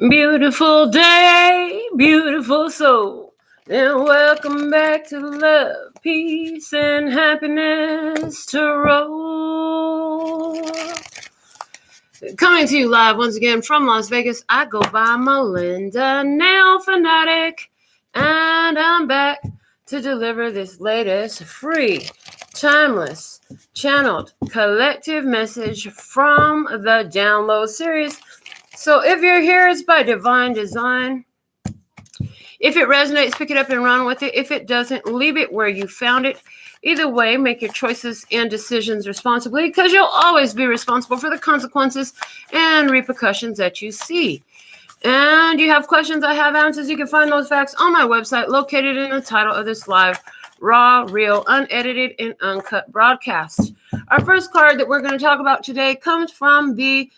Beautiful day, beautiful soul, and welcome back to Love, Peace, and Happiness Tarot. Coming to you live once again from Las Vegas, I go by Melinda NailFanatic, and I'm back to deliver this latest free, timeless, channeled, collective message from the download series. So if you're here, it's by divine design. If it resonates, pick it up and run with it. If it doesn't, leave it where you found it. Either way, make your choices and decisions responsibly, because you'll always be responsible for the consequences and repercussions that you see. And you have questions, I have answers. You can find those facts on my website, located in the title of this live, raw, real, unedited, and uncut broadcast. Our first card that we're going to talk about today comes from the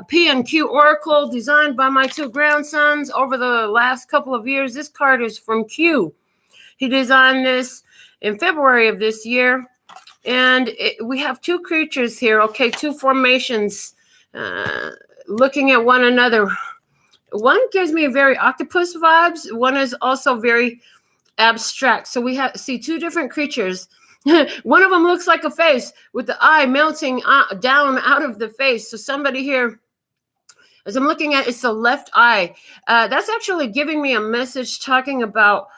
P&Q Oracle, designed by my two grandsons over the last couple of years. This card is from Q. He designed this in February of this year. And we have two creatures here, okay, two formations looking at one another. One gives me very octopus vibes. One is also very abstract. So we see two different creatures. One of them looks like a face with the eye melting down out of the face. So somebody here, as I'm looking at, it's the left eye. That's actually giving me a message talking about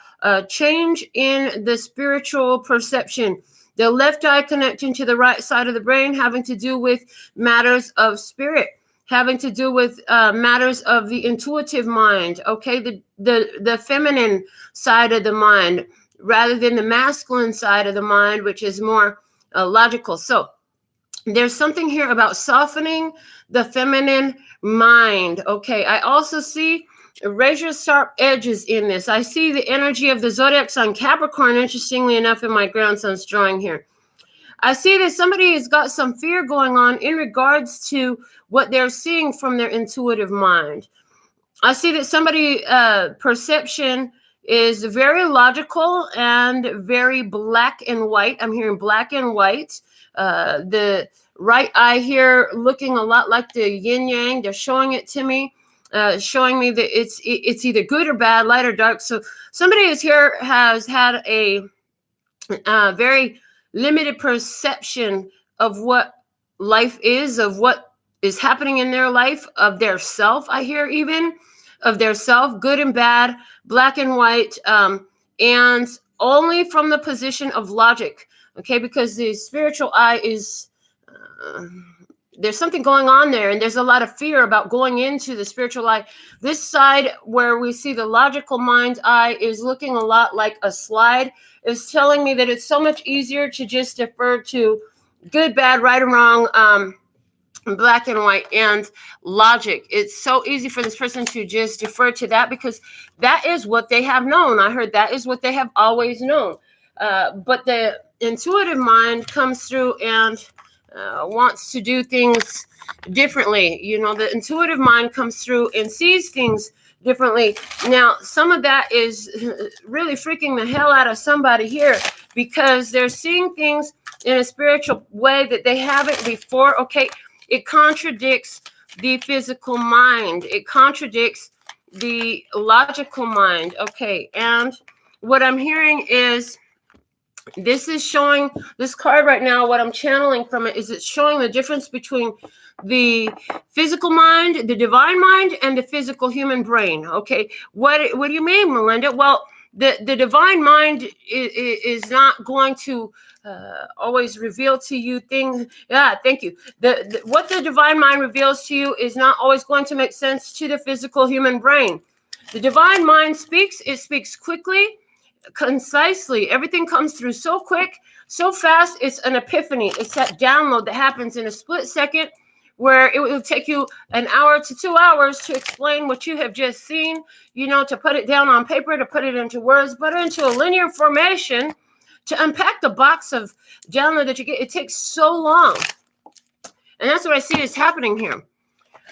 change in the spiritual perception. The left eye connecting to the right side of the brain, having to do with matters of spirit, having to do with matters of the intuitive mind, okay, the feminine side of the mind, rather than the masculine side of the mind, which is more logical. So there's something here about softening the feminine mind. Okay, I also see razor sharp edges in this. I see the energy of the zodiac sign Capricorn, interestingly enough, in my grandson's drawing here. I see that somebody has got some fear going on in regards to what they're seeing from their intuitive mind. I see that somebody perception is very logical and very black and white. I'm hearing black and white. The right eye here looking a lot like the yin yang. They're showing it to me, showing me that it's either good or bad, light or dark. So somebody is here has had a very limited perception of what life is, of what is happening in their life, of their self. I hear even of their self, good and bad, black and white, and only from the position of logic, okay? Because the spiritual eye is, there's something going on there, and there's a lot of fear about going into the spiritual eye. This side where we see the logical mind's eye is looking a lot like a slide. It's telling me that it's so much easier to just defer to good, bad, right and wrong, black and white, and logic. It's so easy for this person to just defer to that because that is what they have known. I heard that is what they have always known. But the intuitive mind comes through and wants to do things differently. You know, the intuitive mind comes through and sees things differently. Now, some of that is really freaking the hell out of somebody here because they're seeing things in a spiritual way that they haven't before. Okay, it contradicts the physical mind. It contradicts the logical mind. Okay, and what I'm hearing is this is showing, this card right now, what I'm channeling from it is it's showing the difference between the physical mind, the divine mind, and the physical human brain. Okay, what do you mean, Melinda? Well, the divine mind is not going to always reveal to you things. Yeah, thank you. What the divine mind reveals to you is not always going to make sense to the physical human brain. The divine mind speaks. It speaks quickly, concisely. Everything comes through so quick, so fast. It's an epiphany. It's that download that happens in a split second, where it will take you an hour to 2 hours to explain what you have just seen, you know, to put it down on paper, to put it into words, put it into a linear formation, to unpack the box of download that you get. It takes so long. And that's what I see is happening here.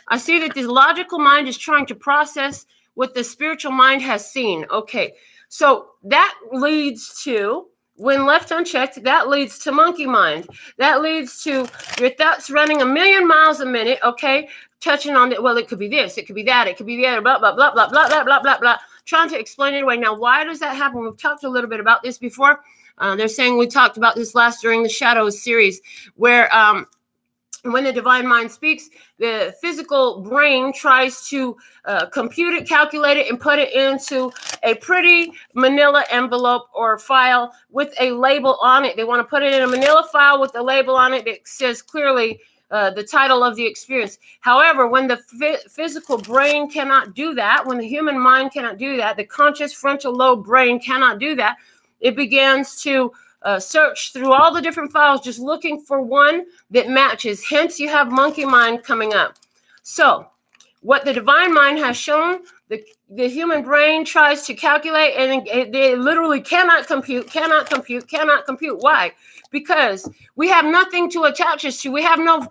I see that the logical mind is trying to process what the spiritual mind has seen. Okay, so that leads to when left unchecked, that leads to monkey mind. That leads to your thoughts running 1,000,000 miles a minute, okay? Touching on it, well, it could be this, it could be that, it could be the other, blah, blah, blah, blah, blah, blah, blah, blah, blah. Trying to explain it away. Now, why does that happen? We've talked a little bit about this before. They're saying we talked about this last during the Shadows series, where when the divine mind speaks, the physical brain tries to compute it, calculate it, and put it into a pretty manila envelope or file with a label on it. They want to put it in a manila file with a label on it that says clearly the title of the experience. However, when the physical brain cannot do that, when the human mind cannot do that, the conscious frontal lobe brain cannot do that, it begins to search through all the different files, just looking for one that matches. Hence, you have monkey mind coming up. So what the divine mind has shown, the human brain tries to calculate, and they literally cannot compute. Why? Because we have nothing to attach us to. We have no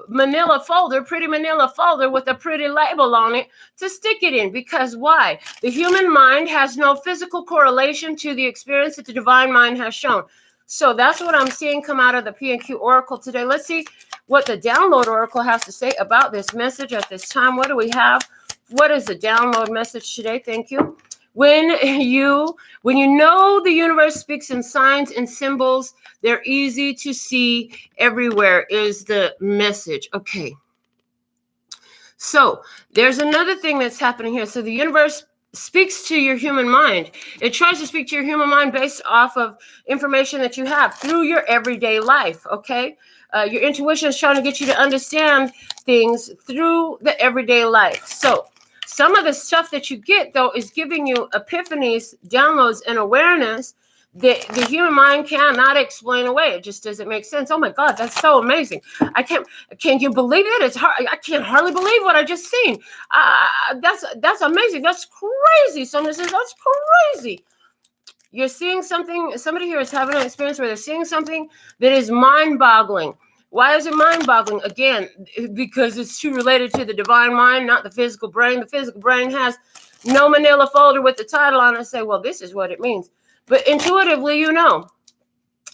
manila folder, pretty manila folder with a pretty label on it to stick it in. Because why? The human mind has no physical correlation to the experience that the divine mind has shown. So that's what I'm seeing come out of the P&Q Oracle today. Let's see what the download Oracle has to say about this message at this time. What do we have? What is the download message today? Thank you. When you know the universe speaks in signs and symbols, they're easy to see everywhere is the message. Okay. So there's another thing that's happening here. So the universe speaks to your human mind. It tries to speak to your human mind based off of information that you have through your everyday life. Okay. Your intuition is trying to get you to understand things through the everyday life. So some of the stuff that you get, though, is giving you epiphanies, downloads, and awareness that the human mind cannot explain away. It just doesn't make sense. Oh, my God, that's so amazing. Can you believe it? It's hard. I can't hardly believe what I just seen. That's amazing. That's crazy. Someone says, that's crazy. You're seeing something. Somebody here is having an experience where they're seeing something that is mind-boggling. Why is it mind-boggling? Again, because it's too related to the divine mind, not the physical brain. The physical brain has no manila folder with the title on it and say, well, this is what it means. But intuitively, you know.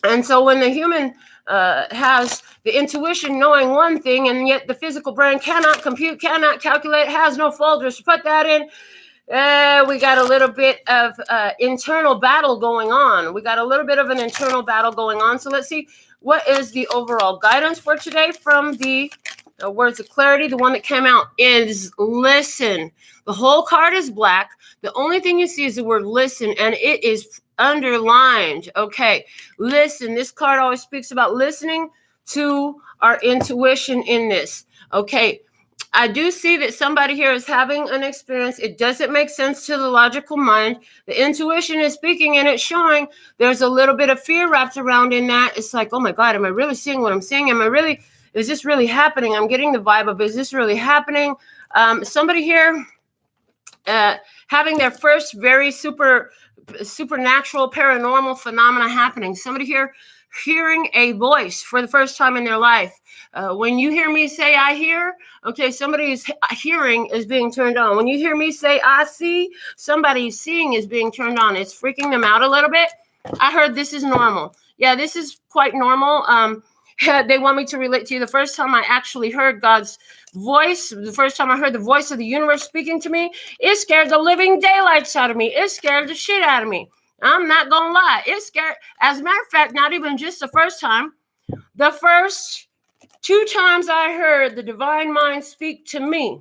And so when the human has the intuition knowing one thing, and yet the physical brain cannot compute, cannot calculate, has no folders to put that in, we got a little bit of internal battle going on. We got a little bit of an internal battle going on. So let's see. What is the overall guidance for today from the words of clarity? The one that came out is listen. The whole card is black. The only thing you see is the word listen, and it is underlined. Okay, listen. This card always speaks about listening to our intuition in this. Okay, I do see that somebody here is having an experience. It doesn't make sense to the logical mind. The intuition is speaking, and it's showing there's a little bit of fear wrapped around in that. It's like, oh my God, am I really seeing what I'm seeing? Is this really happening? I'm getting the vibe of, is this really happening? Somebody here having their first very supernatural paranormal phenomena happening. Somebody here hearing a voice for the first time in their life. When you hear me say I hear, okay, somebody's hearing is being turned on. When you hear me say I see, somebody's seeing is being turned on. It's freaking them out a little bit. I heard this is normal. Yeah, this is quite normal. They want me to relate to you. The first time I actually heard God's voice, the first time I heard the voice of the universe speaking to me, it scared the living daylights out of me. It scared the shit out of me. I'm not going to lie. It scared, as a matter of fact, not even just the first time. The first 2 times I heard the divine mind speak to me,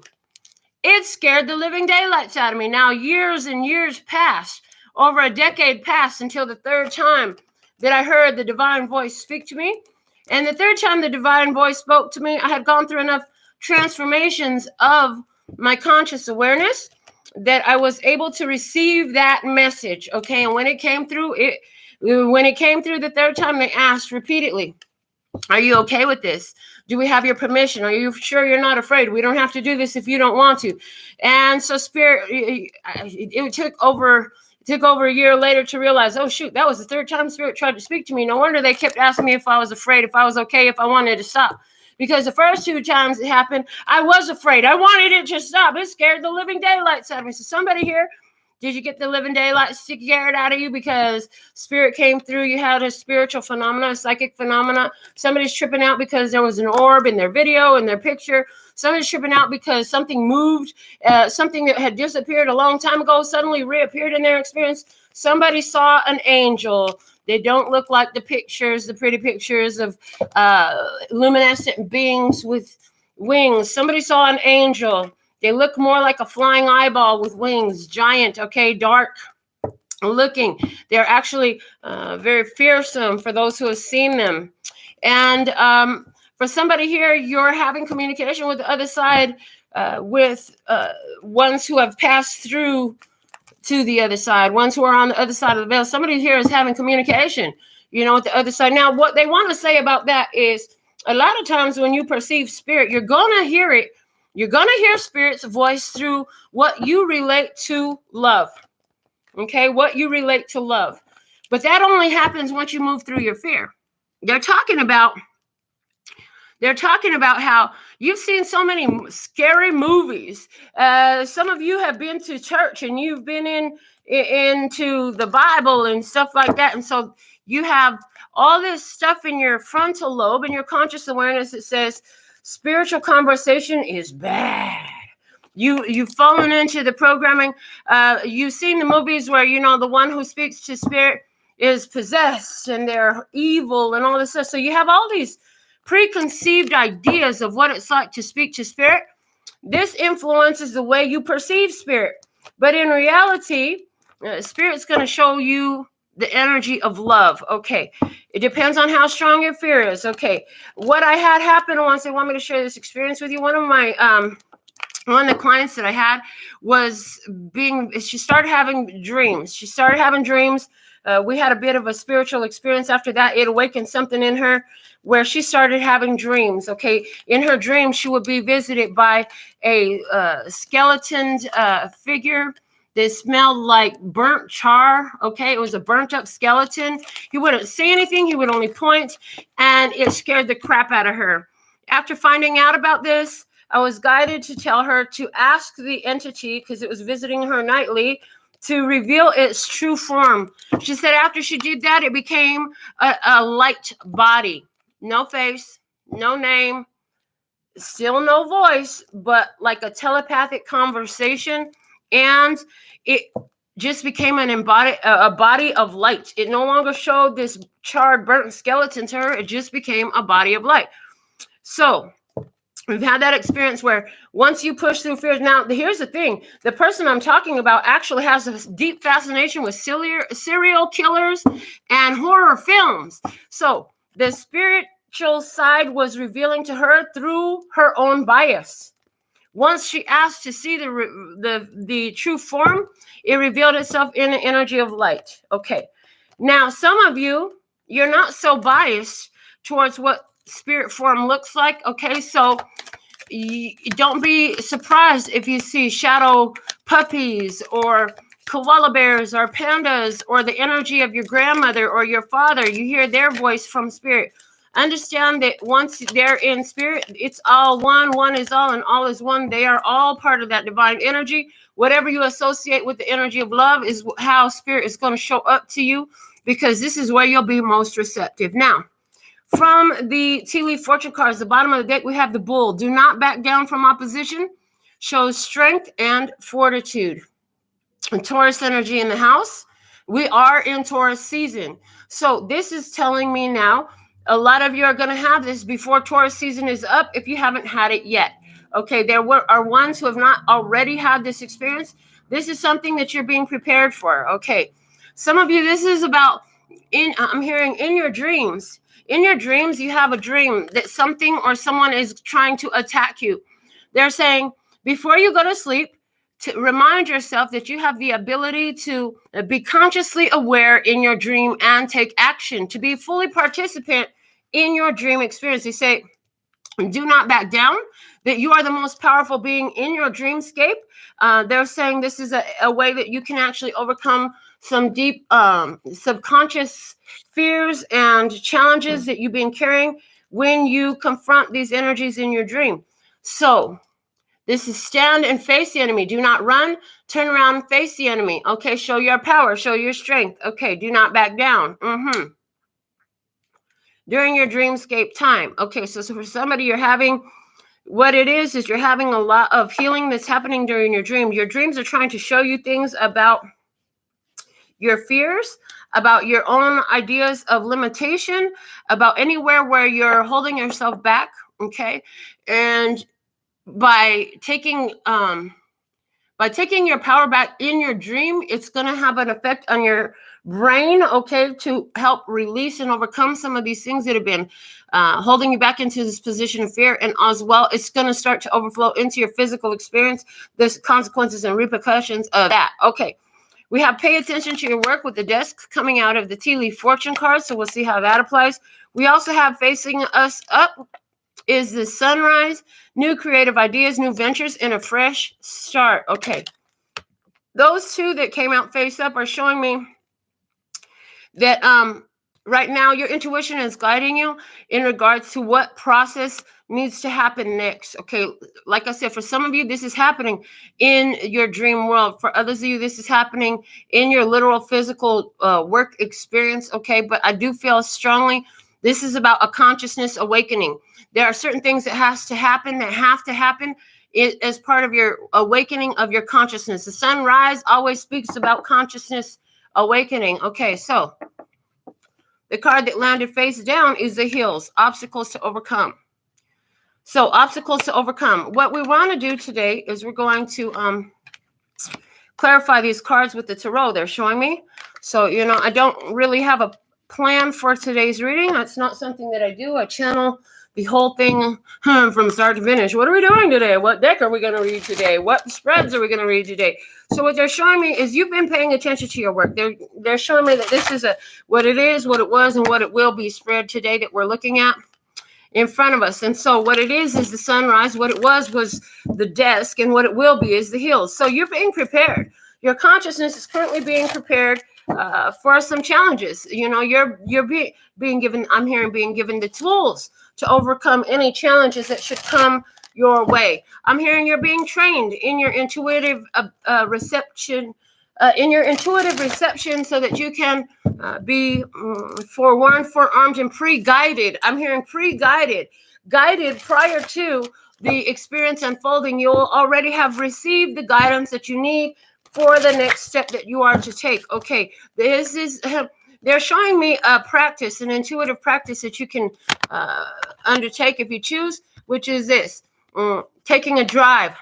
it scared the living daylights out of me. Now, years and years passed, over a decade passed until the 3rd time that I heard the divine voice speak to me. And the 3rd time the divine voice spoke to me, I had gone through enough transformations of my conscious awareness that I was able to receive that message. Okay. And when it came through the 3rd time, they asked repeatedly, are you okay with this? Do we have your permission? Are you sure you're not afraid? We don't have to do this if you don't want to. And so Spirit, it took over a year later to realize, oh shoot, that was the 3rd time Spirit tried to speak to me. No wonder they kept asking me if I was afraid, if I was okay, if I wanted to stop. Because the first 2 times it happened, I was afraid. I wanted it to stop. It scared the living daylights out of me. So somebody here Did you get the living daylight scared out of you because spirit came through? You had a spiritual phenomena, a psychic phenomena. Somebody's tripping out because there was an orb in their video, in their picture. Somebody's tripping out because something moved, something that had disappeared a long time ago suddenly reappeared in their experience. Somebody saw an angel. They don't look like the pictures, the pretty pictures of luminescent beings with wings. Somebody saw an angel. They look more like a flying eyeball with wings, giant, okay, dark looking. They're actually very fearsome for those who have seen them. And for somebody here, you're having communication with the other side, with ones who have passed through to the other side, ones who are on the other side of the veil. Somebody here is having communication, with the other side. Now, what they want to say about that is a lot of times when you perceive spirit, you're going to hear it. You're going to hear spirit's voice through what you relate to love. Okay, what you relate to love. But that only happens once you move through your fear. They're talking about how you've seen so many scary movies. Some of you have been to church and you've been into the Bible and stuff like that. And so you have all this stuff in your frontal lobe and your conscious awareness that says spiritual conversation is bad. You've fallen into the programming. You've seen the movies where, the one who speaks to spirit is possessed and they're evil and all this stuff. So you have all these preconceived ideas of what it's like to speak to spirit. This influences the way you perceive spirit. But in reality, spirit's going to show you the energy of love. Okay. It depends on how strong your fear is. Okay. What I had happen once, they want me to share this experience with you. One of the clients that I had she started having dreams. We had a bit of a spiritual experience after that. It awakened something in her where she started having dreams. Okay. In her dreams, she would be visited by a skeleton figure. They smelled like burnt char. Okay. It was a burnt up skeleton. He wouldn't say anything. He would only point, and it scared the crap out of her. After finding out about this, I was guided to tell her to ask the entity, because it was visiting her nightly, to reveal its true form. She said after she did that, it became a light body. No face, no name, still no voice, but like a telepathic conversation. And it just became a body of light. It no longer showed this charred, burnt skeleton to her. It just became a body of light. So we've had that experience where once you push through fears. Now, here's the thing. The person I'm talking about actually has a deep fascination with serial killers and horror films. So the spiritual side was revealing to her through her own bias. Once she asked to see the true form, it revealed itself in the energy of light. Okay. Now, some of you, you're not so biased towards what spirit form looks like. Okay. So don't be surprised if you see shadow puppies or koala bears or pandas or the energy of your grandmother or your father. You hear their voice from spirit. Understand that once they're in spirit, it's all one. One is all and all is one. They are all part of that divine energy. Whatever you associate with the energy of love is how spirit is going to show up to you, because this is where you'll be most receptive. Now, from the tea leaf fortune cards, the bottom of the deck, we have the bull. Do not back down from opposition. Shows strength and fortitude. And Taurus energy in the house. We are in Taurus season. So this is telling me now, a lot of you are going to have this before Taurus season is up if you haven't had it yet. Okay, there are ones who have not already had this experience. This is something that you're being prepared for. Okay, some of you, this is about, I'm hearing in your dreams. In your dreams, you have a dream that something or someone is trying to attack you. They're saying, before you go to sleep, to remind yourself that you have the ability to be consciously aware in your dream and take action, to be fully participant in your dream experience. They say, do not back down, that you are the most powerful being in your dreamscape. They're saying this is a way that you can actually overcome some deep subconscious fears and challenges that you've been carrying when you confront these energies in your dream. So This is stand and face the enemy. Do not run. Turn around and face the enemy. Okay, show your power. Show your strength. Okay, do not back down. During your dreamscape time. Okay, so for somebody, you're having, what it is you're having a lot of healing that's happening during your dream. Your dreams are trying to show you things about your fears, about your own ideas of limitation, about anywhere where you're holding yourself back. Okay, and by taking your power back in your dream, it's going to have an effect on your brain, okay, to help release and overcome some of these things that have been holding you back into this position of fear. And as well, it's going to start to overflow into your physical experience. There's consequences and repercussions of that. Okay, we have pay attention to your work with the desk coming out of the tea leaf fortune card. So we'll see how that applies. We also have facing us up is the sunrise, new creative ideas, new ventures, and a fresh start. Okay. Those two that came out face up are showing me that right now your intuition is guiding you in regards to what process needs to happen next. Okay. Like I said, for some of you, this is happening in your dream world. For others of you, this is happening in your literal physical work experience. Okay. But I do feel strongly this is about a consciousness awakening. There are certain things that have to happen as part of your awakening of your consciousness. The sunrise always speaks about consciousness awakening. Okay, so the card that landed face down is the hills, obstacles to overcome. So obstacles to overcome. What we want to do today is we're going to clarify these cards with the tarot they're showing me. So, I don't really have a plan for today's reading. That's not something that I do. I channel the whole thing from start to finish. What are we doing today? What deck are we going to read today? What spreads are we going to read today? So what they're showing me is you've been paying attention to your work. They're showing me that this is what it is, what it was, and what it will be spread today that we're looking at in front of us. And so what it is the sunrise. What it was the desk, and what it will be is the hills. So you're being prepared. Your consciousness is currently being prepared for some challenges. You're being given, I'm hearing, being given the tools to overcome any challenges that should come your way. I'm hearing you're being trained in your intuitive reception, so that you can be forewarned, forearmed, and pre-guided. I'm hearing pre-guided, guided prior to the experience unfolding. You'll already have received the guidance that you need for the next step that you are to take. Okay, this is they're showing me a practice, an intuitive practice that you can undertake if you choose, which is this: taking a drive.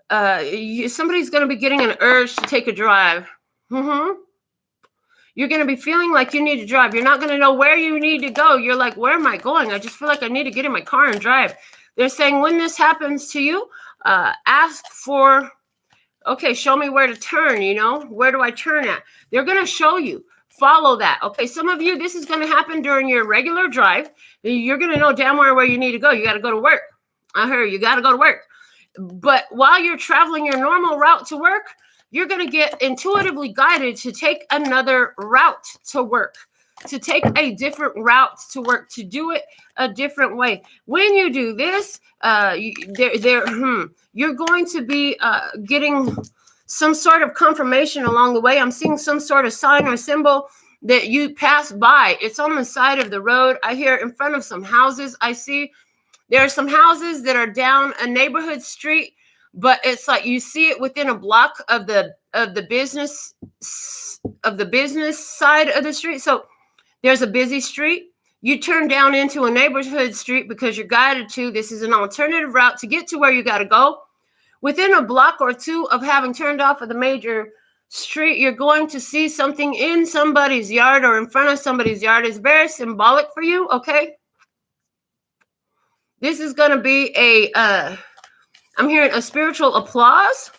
Somebody's going to be getting an urge to take a drive. You're going to be feeling like you need to drive. You're not going to know where you need to go. You're like, where am I going? I just feel like I need to get in my car and drive. They're saying when this happens to you, ask for, okay, show me where to turn, where do I turn at? They're going to show you. Follow that. Okay, some of you, this is going to happen during your regular drive. You're going to know damn well where you need to go. You got to go to work. I heard you got to go to work. But while you're traveling your normal route to work, you're going to get intuitively guided to take another route to work, to take a different route to work, to do it a different way. When you do this, you're going to be getting some sort of confirmation along the way. I'm seeing some sort of sign or symbol that you pass by. It's on the side of the road. I hear in front of some houses. I see there are some houses that are down a neighborhood street, but it's like you see it within a block of the business side of the street. So there's a busy street. You turn down into a neighborhood street because you're guided to. This is an alternative route to get to where you got to go. Within a block or two of having turned off of the major street, you're going to see something in somebody's yard or in front of somebody's yard. It's very symbolic for you, okay? This is going to be I'm hearing a spiritual applause.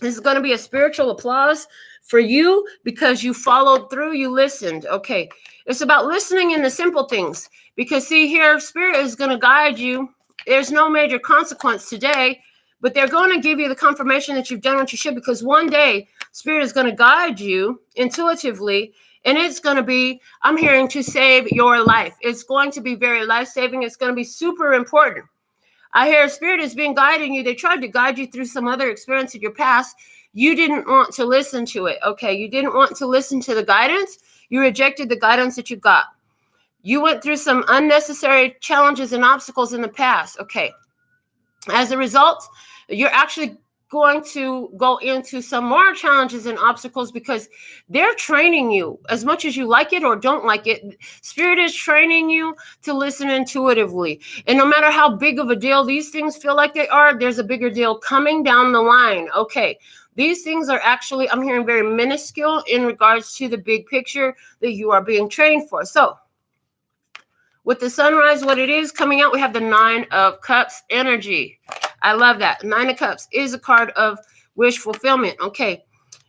This is going to be a spiritual applause for you because you followed through, you listened. Okay, it's about listening in the simple things because see here, Spirit is going to guide you. There's no major consequence today, but they're going to give you the confirmation that you've done what you should because one day Spirit is going to guide you intuitively. And it's going to be, I'm hearing, to save your life. It's going to be very life-saving. It's going to be super important. I hear Spirit has been guiding you. They tried to guide you through some other experience in your past. You didn't want to listen to it, okay? You didn't want to listen to the guidance. You rejected the guidance that you got. You went through some unnecessary challenges and obstacles in the past, okay? As a result, you're actually going to go into some more challenges and obstacles because they're training you. As much as you like it or don't like it, Spirit is training you to listen intuitively. And no matter how big of a deal these things feel like they are, there's a bigger deal coming down the line. Okay, these things are actually, I'm hearing, very minuscule in regards to the big picture that you are being trained for. So with the sunrise, what it is coming out, we have the 9 of Cups energy. I love that. 9 of Cups is a card of wish fulfillment. Okay.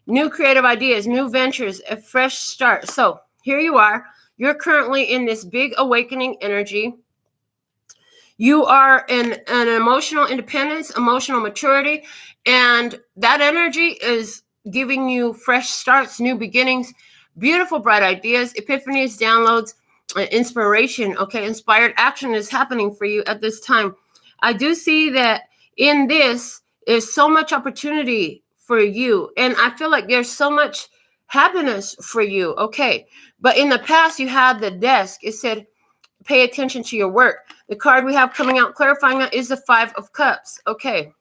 New creative ideas, new ventures, a fresh start. So here you are. You're currently in this big awakening energy. You are in an emotional independence, emotional maturity, and that energy is giving you fresh starts, new beginnings, beautiful, bright ideas, epiphanies, downloads, inspiration. Okay, inspired action is happening for you at this time. I do see that in this is so much opportunity for you, and I feel like there's so much happiness for you. Okay, but in the past you had the desk. It said pay attention to your work. The card we have coming out clarifying that is the 5 of Cups. Okay,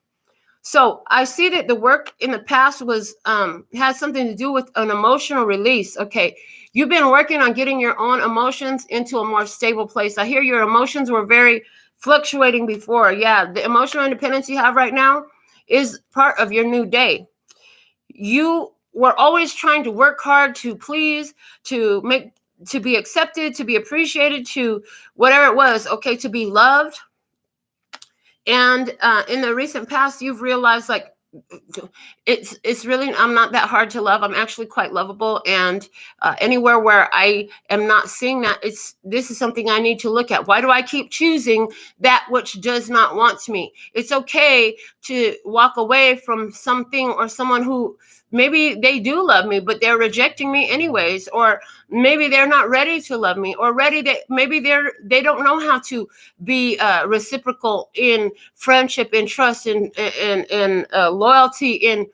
so I see that the work in the past was has something to do with an emotional release. Okay, you've been working on getting your own emotions into a more stable place. I hear your emotions were very fluctuating before. Yeah, the emotional independence you have right now is part of your new day. You were always trying to work hard to please, to be accepted, to be appreciated, to whatever it was, okay, to be loved. And in the recent past, you've realized, like, it's really, I'm not that hard to love. I'm actually quite lovable. And anywhere where I am not seeing that, this is something I need to look at. Why do I keep choosing that which does not want me? It's okay to walk away from something or someone who maybe they do love me, but they're rejecting me anyways, or maybe they're not ready to love me, or maybe they don't know how to be reciprocal in friendship, in trust, in loyalty, in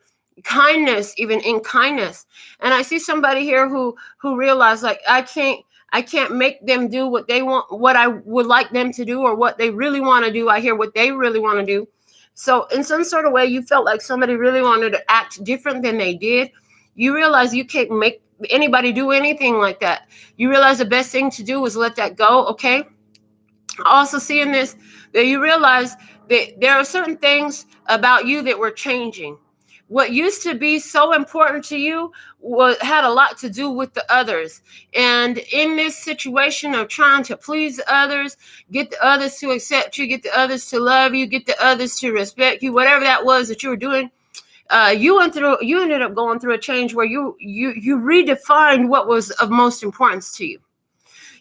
kindness, even in kindness. And I see somebody here who realized, like, I can't make them do what they want, what I would like them to do, or what they really want to do. I hear what they really want to do. So in some sort of way, you felt like somebody really wanted to act different than they did. You realize you can't make anybody do anything like that. You realize the best thing to do is let that go, okay? Also seeing this, that you realize that there are certain things about you that were changing. What used to be so important to you had a lot to do with the others. And in this situation of trying to please others, get the others to accept you, get the others to love you, get the others to respect you, whatever that was that you were doing, you ended up going through a change where you redefined what was of most importance to you.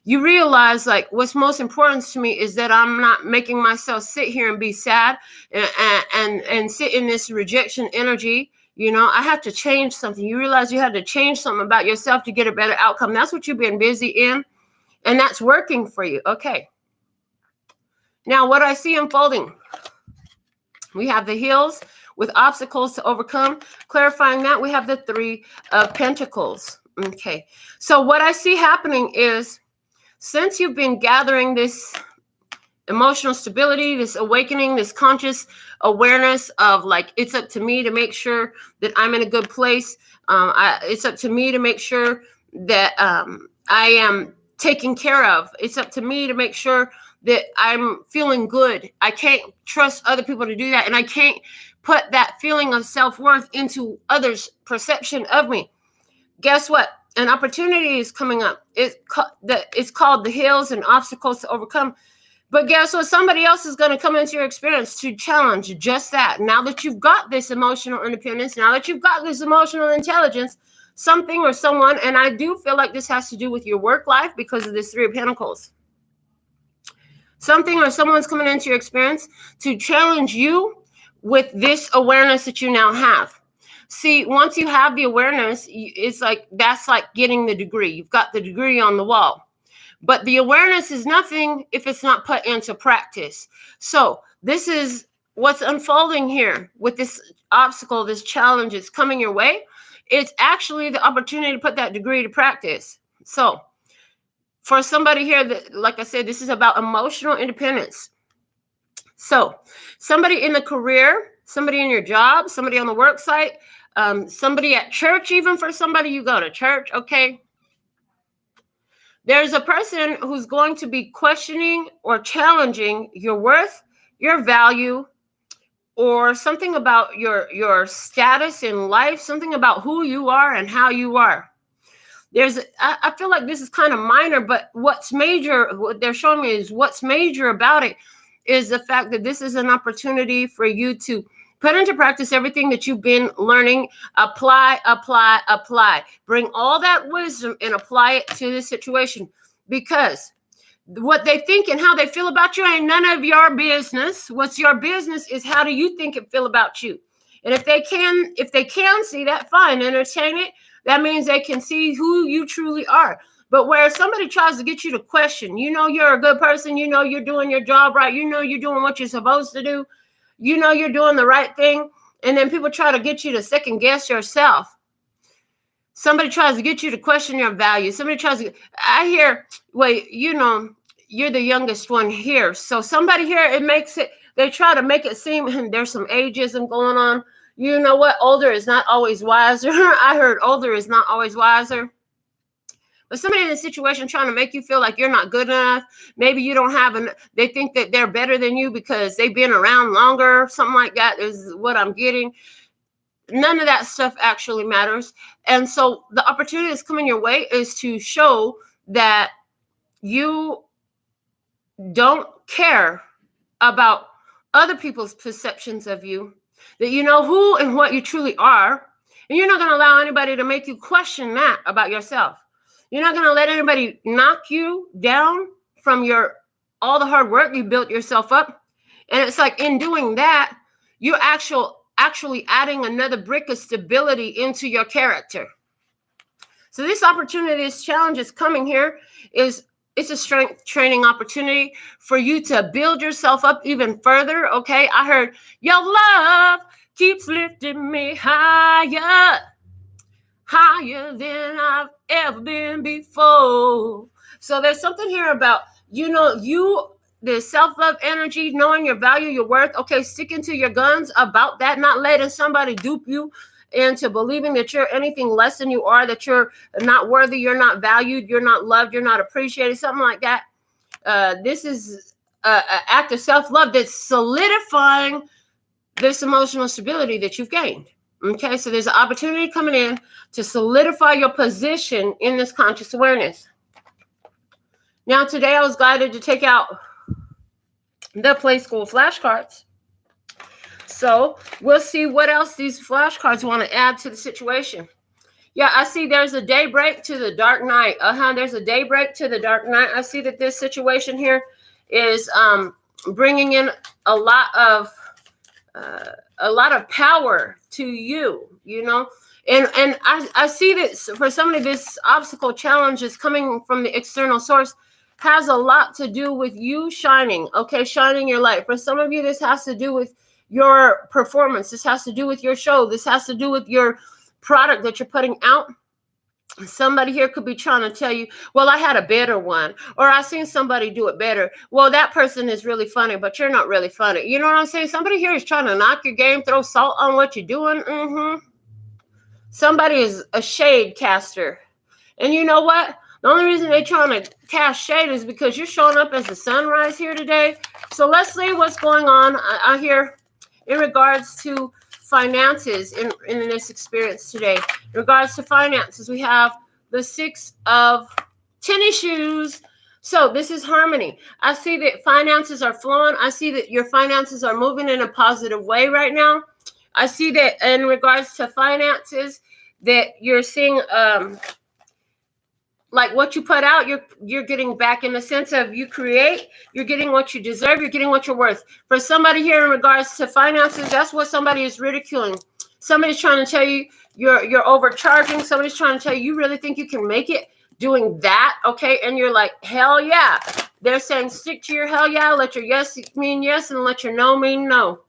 You realize, like, what's most important to me is that I'm not making myself sit here and be sad and sit in this rejection energy. You know, I have to change something. You realize you have to change something about yourself to get a better outcome. That's what you've been busy in, and that's working for you. Okay. Now, what I see unfolding, we have the hills with obstacles to overcome. Clarifying that, we have the 3 of Pentacles. Okay. So what I see happening is, since you've been gathering this emotional stability, this awakening, this conscious awareness of, like, it's up to me to make sure that I'm in a good place. It's up to me to make sure that I am taken care of. It's up to me to make sure that I'm feeling good. I can't trust other people to do that. And I can't put that feeling of self-worth into others' perception of me. Guess what? An opportunity is coming up. It's called the hills and obstacles to overcome. But guess what? Somebody else is going to come into your experience to challenge just that. Now that you've got this emotional independence, now that you've got this emotional intelligence, something or someone, and I do feel like this has to do with your work life because of this 3 of Pentacles. Something or someone's coming into your experience to challenge you with this awareness that you now have. See, once you have the awareness, it's like, that's like getting the degree. You've got the degree on the wall. But the awareness is nothing if it's not put into practice. So this is what's unfolding here with this obstacle, this challenge is coming your way. It's actually the opportunity to put that degree to practice. So for somebody here that, like I said, this is about emotional independence. So somebody in the career, somebody in your job, somebody on the work site, somebody at church, even for somebody you go to church, okay? There's a person who's going to be questioning or challenging your worth, your value, or something about your status in life, something about who you are and how you are. I feel like this is kind of minor, but what's major, what they're showing me is what's major about it is the fact that this is an opportunity for you to put into practice everything that you've been learning, apply. Bring all that wisdom and apply it to this situation, because what they think and how they feel about you ain't none of your business. What's your business is how do you think and feel about you. And if they can see that, fine, entertain it. That means they can see who you truly are. But where somebody tries to get you to question, you know you're a good person, you know you're doing your job right, you know you're doing what you're supposed to do, you know you're doing the right thing, and then people try to get you to second guess yourself. Somebody tries to get you to question your values. Somebody tries to, I hear, wait, you know, you're the youngest one here. So somebody here, they try to make it seem there's some ageism going on. You know what? Older is not always wiser. I heard older is not always wiser. But somebody in a situation trying to make you feel like you're not good enough. Maybe you don't have they think that they're better than you because they've been around longer. Something like that is what I'm getting. None of that stuff actually matters. And so the opportunity that's coming your way is to show that you don't care about other people's perceptions of you, that you know who and what you truly are, and you're not going to allow anybody to make you question that about yourself. You're not going to let anybody knock you down from all the hard work you built yourself up. And it's like in doing that, you're actually adding another brick of stability into your character. So this opportunity, this challenge is coming here it's a strength training opportunity for you to build yourself up even further. Okay. I heard your love keeps lifting me higher than I've ever been before. So there's something here about, the self-love energy, knowing your value, your worth. Okay. Sticking to your guns about that, not letting somebody dupe you into believing that you're anything less than you are, that you're not worthy, you're not valued, you're not loved, you're not appreciated, something like that. This is an act of self-love that's solidifying this emotional stability that you've gained. Okay, so there's an opportunity coming in to solidify your position in this conscious awareness. Now, today I was guided to take out the Play School flashcards. So we'll see what else these flashcards want to add to the situation. Yeah, I see there's a daybreak to the dark night. There's a daybreak to the dark night. I see that this situation here is bringing in a lot of power to you, And I see that for somebody, this obstacle challenge is coming from the external source, has a lot to do with you shining, shining your light. For some of you, this has to do with your performance. This has to do with your show. This has to do with your product that you're putting out. Somebody here could be trying to tell you, well, I had a better one, or I seen somebody do it better. Well, that person is really funny, but you're not really funny. You know what I'm saying? Somebody here is trying to knock your game, throw salt on what you're doing. Somebody is a shade caster. And you know what? The only reason they're trying to cast shade is because you're showing up as the sunrise here today. So let's see what's going on. I hear in regards to finances in this experience today. In regards to finances, we have the 6 of tennis shoes. So this is harmony. I see that finances are flowing. I see that your finances are moving in a positive way right now. I see that in regards to finances, that you're seeing like what you put out, you're getting back in the sense of you create, you're getting what you deserve, you're getting what you're worth. For somebody here in regards to finances, that's what somebody is ridiculing. Somebody's trying to tell you you're overcharging. Somebody's trying to tell you really think you can make it. doing that, okay? And you're like, hell yeah. They're saying stick to your hell yeah, let your yes mean yes, and let your no mean no.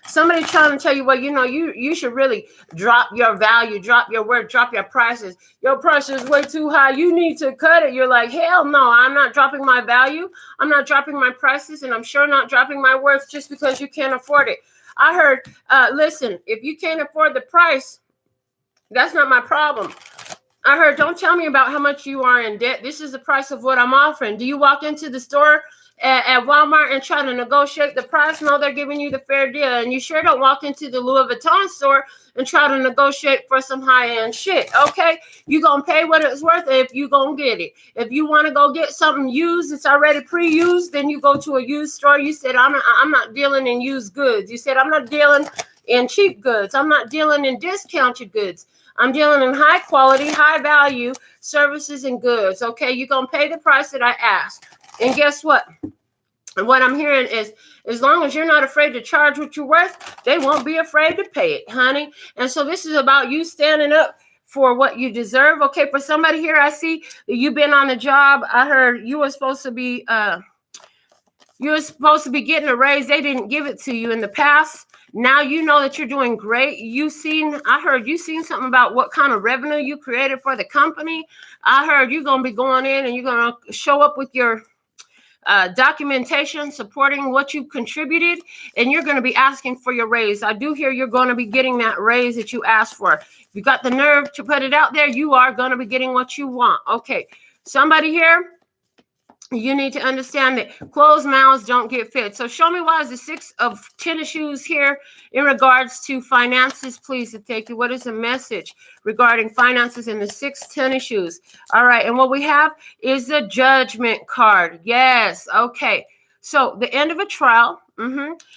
Somebody trying to tell you, well, you know, you should really drop your value, drop your worth, drop your prices. Your price is way too high. You need to cut it. You're like, hell no, I'm not dropping my value. I'm not dropping my prices, and I'm sure not dropping my worth just because you can't afford it. I heard, listen, if you can't afford the price, that's not my problem. I heard, don't tell me about how much you are in debt. This is the price of what I'm offering. Do you walk into the store at Walmart and try to negotiate the price? No, they're giving you the fair deal. And you sure don't walk into the Louis Vuitton store and try to negotiate for some high-end shit, okay? You're going to pay what it's worth if you're going to get it. If you want to go get something used, it's already pre-used, then you go to a used store. You said, I'm not dealing in used goods. You said, I'm not dealing in cheap goods. I'm not dealing in discounted goods. I'm dealing in high quality, high value services and goods, okay? You're going to pay the price that I ask. And guess what? What I'm hearing is, as long as you're not afraid to charge what you're worth, they won't be afraid to pay it, honey. And so this is about you standing up for what you deserve. Okay, for somebody here, I see that you've been on a job. I heard you were supposed to be getting a raise. They didn't give it to you in the past. Now you know that you're doing great. I heard you seen something about what kind of revenue you created for the company. I heard you're going to be going in and you're going to show up with your documentation supporting what you contributed, and you're going to be asking for your raise. I do hear you're going to be getting that raise that you asked for. If you got the nerve to put it out there, you are going to be getting what you want. Okay, somebody here, you need to understand that closed mouths don't get fed. So show me why is the 6 of tennis shoes here in regards to finances, please, to take you. What is the message regarding finances in the 6 tennis shoes? All right, and what we have is the Judgment card. Yes, okay. So the end of a trial.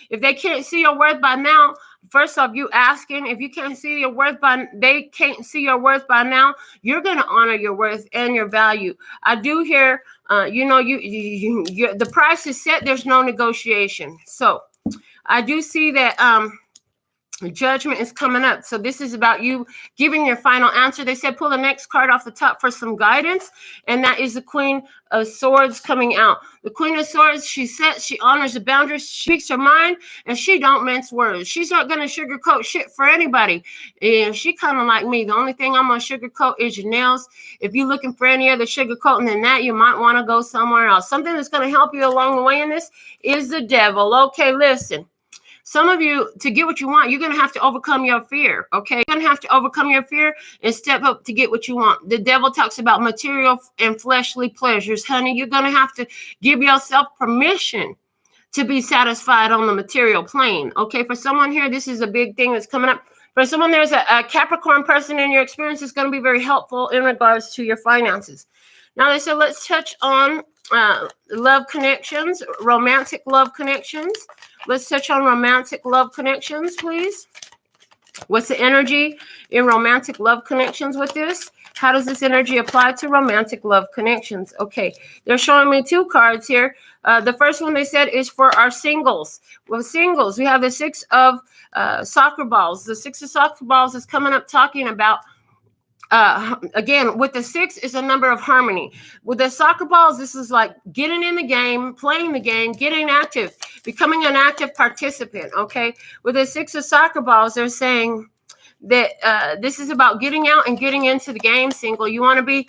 If they can't see your worth by now, first off, you asking. If you can't see your worth they can't see your worth by now, you're going to honor your worth and your value. I do hear, the price is set. There's no negotiation. So I do see that Judgment is coming up. So this is about you giving your final answer. They said pull the next card off the top for some guidance, and that is the Queen of Swords coming out. The Queen of Swords, she honors the boundaries, she speaks her mind, and she don't mince words. She's not going to sugarcoat shit for anybody. And she kind of like me. The only thing I'm going to sugarcoat is your nails. If you're looking for any other sugarcoating than that, you might want to go somewhere else. Something that's going to help you along the way in this is the Devil. Okay, listen. Some of you, to get what you want, you're going to have to overcome your fear, okay? You're going to have to overcome your fear and step up to get what you want. The Devil talks about material and fleshly pleasures. Honey, you're going to have to give yourself permission to be satisfied on the material plane, okay? For someone here, this is a big thing that's coming up. For someone, there's a Capricorn person in your experience is going to be very helpful in regards to your finances. Now, they said, let's touch on love connections, romantic love connections. Let's touch on romantic love connections, please. What's the energy in romantic love connections with this? How does this energy apply to romantic love connections? Okay, they're showing me 2 cards here. The first one they said is for our singles. Well, singles, we have the 6 of soccer balls. The 6 of soccer balls is coming up talking about again, with the 6 is a number of harmony. With the soccer balls, this is like getting in the game, playing the game, getting active, becoming an active participant, okay? With the 6 of soccer balls, they're saying that this is about getting out and getting into the game, single. You want to be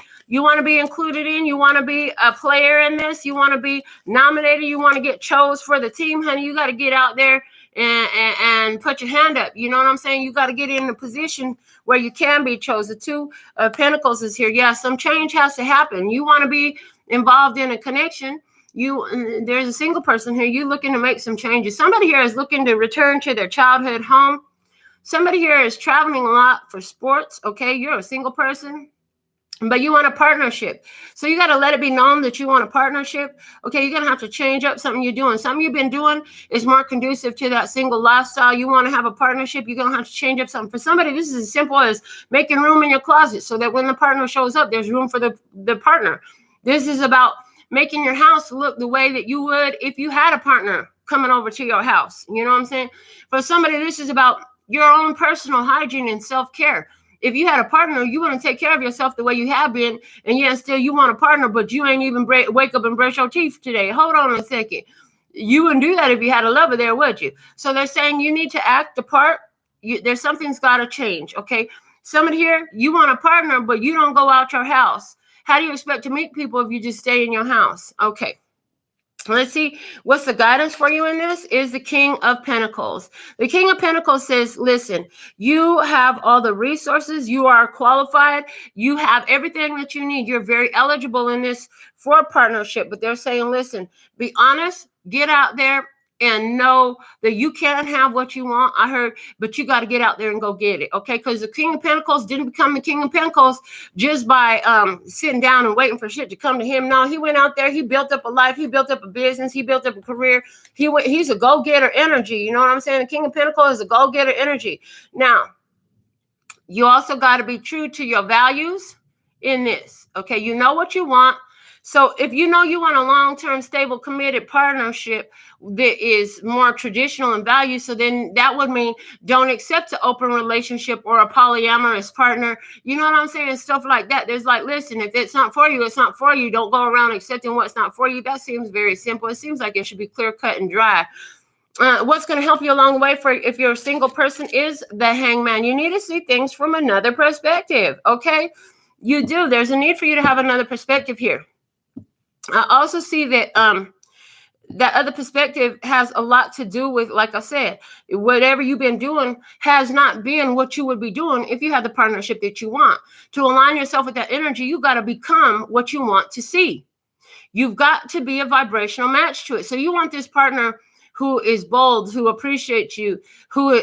included in, you want to be a player in this, you want to be nominated, you want to get chose for the team, honey. You got to get out there and put your hand up. You know what I'm saying? You got to get in a position where you can be chosen. 2 of Pentacles is here. Yeah, some change has to happen. You want to be involved in a connection. There's a single person here. You looking to make some changes. Somebody here is looking to return to their childhood home. Somebody here is traveling a lot for sports. Okay, you're a single person, but you want a partnership. So you got to let it be known that you want a partnership. Okay, you're going to have to change up something you're doing. Something you've been doing is more conducive to that single lifestyle. You want to have a partnership. You're going to have to change up something. For somebody, this is as simple as making room in your closet so that when the partner shows up, there's room for the partner. This is about making your house look the way that you would if you had a partner coming over to your house. You know what I'm saying? For somebody, this is about your own personal hygiene and self-care. if you had a partner, you want to take care of yourself the way you have been, and yet still you want a partner, but you ain't even wake up and brush your teeth today. Hold on a second. You wouldn't do that if you had a lover there, would you? So they're saying you need to act the part. There's something's got to change, okay? Somebody here, you want a partner, but you don't go out your house. How do you expect to meet people if you just stay in your house? Okay. Let's see what's the guidance for you in this is the King of Pentacles. The King of Pentacles says, listen, you have all the resources. You are qualified. You have everything that you need. You're very eligible in this for a partnership. But they're saying, listen, be honest, get out there and know that you can't have what you want. I heard, but you got to get out there and go get it. Okay. Because the King of Pentacles didn't become the King of Pentacles just by sitting down and waiting for shit to come to him. No, he went out there. He built up a life. He built up a business. He built up a career. He's a go-getter energy. You know what I'm saying? The King of Pentacles is a go-getter energy. Now, you also got to be true to your values in this. Okay. You know what you want. So if you know you want a long-term, stable, committed partnership that is more traditional in value, so then that would mean don't accept an open relationship or a polyamorous partner. You know what I'm saying? Stuff like that. There's like, listen, if it's not for you, it's not for you. Don't go around accepting what's not for you. That seems very simple. It seems like it should be clear, cut, and dry. What's going to help you along the way for if you're a single person is the Hangman. You need to see things from another perspective, okay? You do. There's a need for you to have another perspective here. I also see that that other perspective has a lot to do with, like I said, whatever you've been doing has not been what you would be doing if you had the partnership that you want. To align yourself with that energy, you got to become what you want to see. You've got to be a vibrational match to it. So you want this partner who is bold, who appreciates you, who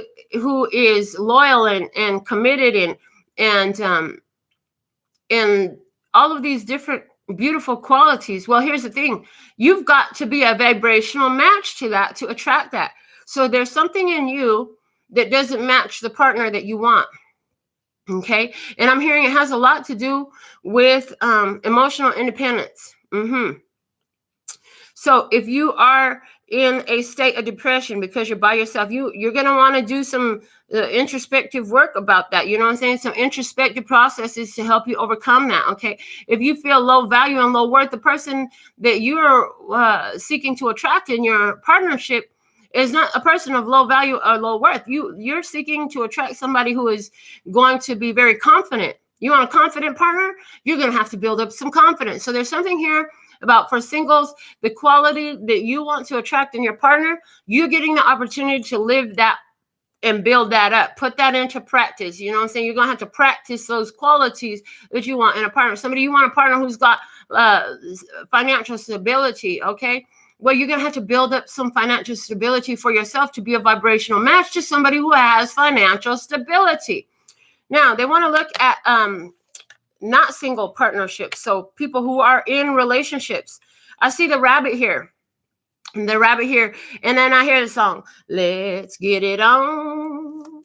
is loyal and committed and all of these different beautiful qualities. Well, here's the thing. You've got to be a vibrational match to that to attract that. So there's something in you that doesn't match the partner that you want. Okay. And I'm hearing it has a lot to do with emotional independence. So if you are in a state of depression because you're by yourself, you're going to want to do some introspective work about that. You know what I'm saying? Some introspective processes to help you overcome that. Okay. If you feel low value and low worth, the person that you're seeking to attract in your partnership is not a person of low value or low worth. You're seeking to attract somebody who is going to be very confident. You want a confident partner? You're going to have to build up some confidence. So there's something here about for singles, the quality that you want to attract in your partner, you're getting the opportunity to live that and build that up. Put that into practice. You know what I'm saying? You're going to have to practice those qualities that you want in a partner. Somebody, you want a partner who's got financial stability, okay? Well, you're going to have to build up some financial stability for yourself to be a vibrational match to somebody who has financial stability. Now, they want to look at not single partnerships. So people who are in relationships. I see the rabbit here. And the rabbit here. And then I hear the song. Let's get it on.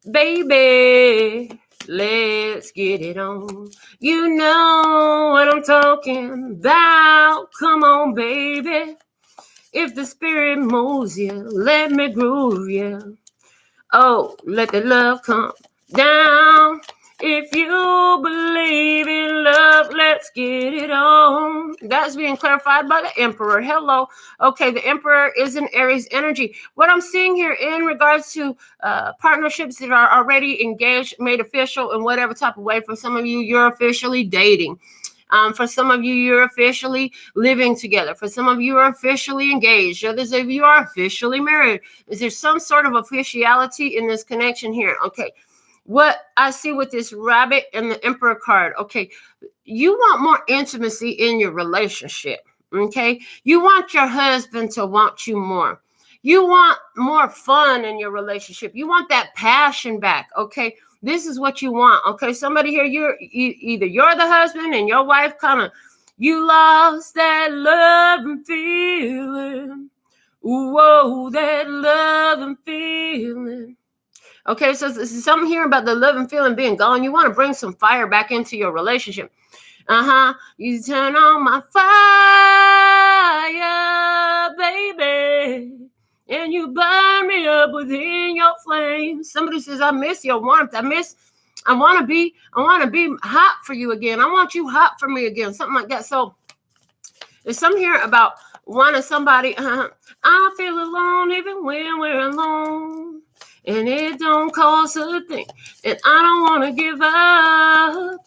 Baby. Let's get it on. You know what I'm talking about. Come on, baby. If the spirit moves you, let me groove you. Oh, let the love come down. If you believe in love, let's get it on. That's being clarified by the Emperor. Hello. Okay, the Emperor is an Aries energy. What I'm seeing here in regards to partnerships that are already engaged, made official in whatever type of way. For some of you, you're officially dating. For some of you, you're officially living together. For some of you, are officially engaged. Others of you are officially married. Is there some sort of officiality in this connection here? Okay. What I see with this rabbit and the Emperor card, okay, you want more intimacy in your relationship, okay? You want your husband to want you more. You want more fun in your relationship. You want that passion back, okay? This is what you want, okay? Somebody here, either you're the husband and your wife kind of, you lost that love and feeling. Whoa, that love and feeling. Okay, so this is something here about the love and feeling being gone. You want to bring some fire back into your relationship. You turn on my fire, baby, and you burn me up within your flames. Somebody says, I miss your warmth. I miss I want to be hot for you again. I want you hot for me again. Something like that. So there's something here about wanting somebody. I feel alone even when we're alone. And it don't cost a thing. And I don't want to give up.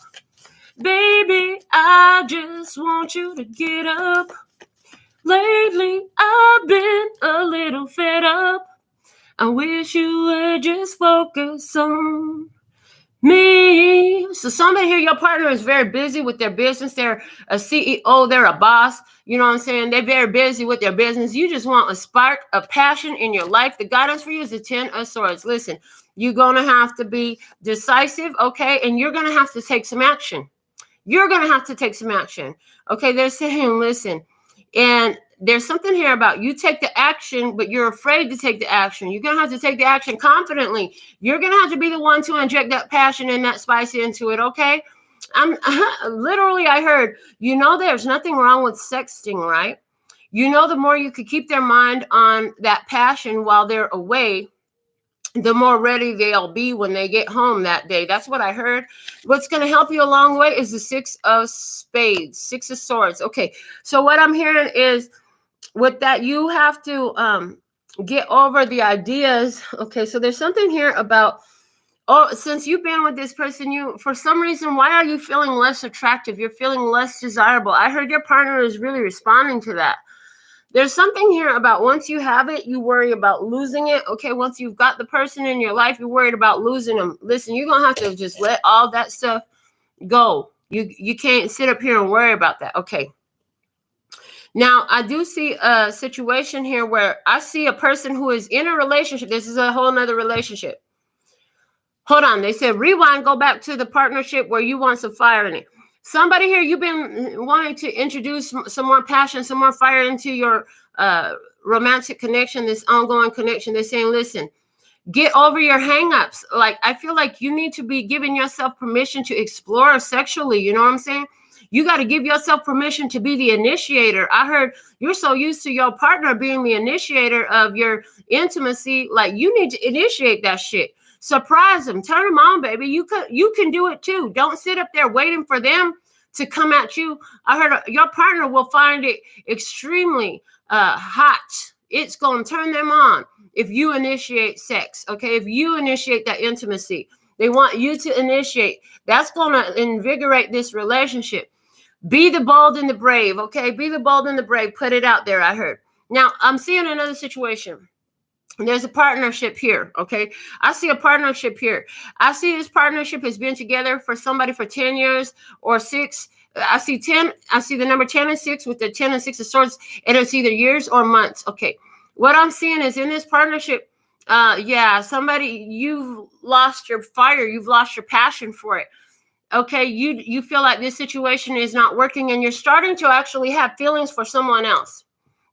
Baby, I just want you to get up. Lately, I've been a little fed up. I wish you would just focus on me. So somebody here, your partner is very busy with their business. They're a CEO. They're a boss. You know what I'm saying? They're very busy with their business. You just want a spark of passion in your life. The guidance for you is the 10 of Swords. Listen, you're going to have to be decisive, okay? And you're going to have to take some action. You're going to have to take some action. Okay, they're saying, listen, and there's something here about you take the action, but you're afraid to take the action. You're going to have to take the action confidently. You're going to have to be the one to inject that passion and that spice into it, okay? I heard, there's nothing wrong with sexting, right? The more you could keep their mind on that passion while they're away, the more ready they'll be when they get home that day. That's what I heard. What's going to help you a long way is the 6 of Spades, 6 of Swords. Okay, so what I'm hearing is with that, you have to get over the ideas. Okay, so there's something here about, since you've been with this person, for some reason, why are you feeling less attractive? You're feeling less desirable. I heard your partner is really responding to that. There's something here about once you have it, you worry about losing it. Okay, once you've got the person in your life, you're worried about losing them. Listen, you're going to have to just let all that stuff go. You can't sit up here and worry about that. Okay. Now, I do see a situation here where I see a person who is in a relationship. This is a whole nother relationship. Hold on. They said, rewind, go back to the partnership where you want some fire in it. Somebody here, you've been wanting to introduce some more passion, some more fire into your romantic connection, this ongoing connection. They're saying, listen, get over your hangups. Like, I feel like you need to be giving yourself permission to explore sexually. You know what I'm saying? You got to give yourself permission to be the initiator. I heard you're so used to your partner being the initiator of your intimacy. Like, you need to initiate that shit. Surprise them. Turn them on, baby. You can do it too. Don't sit up there waiting for them to come at you. I heard your partner will find it extremely hot. It's going to turn them on if you initiate sex, okay? If you initiate that intimacy. They want you to initiate. That's going to invigorate this relationship. Be the bold and the brave, okay? Be the bold and the brave. Put it out there, I heard. Now, I'm seeing another situation. There's a partnership here, okay? I see a partnership here. I see this partnership has been together for somebody for 10 years or 6. I see 10. I see the number 10 and 6 with the 10 and 6 of Swords, and it's either years or months, okay? What I'm seeing is in this partnership, somebody, you've lost your fire. You've lost your passion for it, okay? You feel like this situation is not working, and you're starting to actually have feelings for someone else.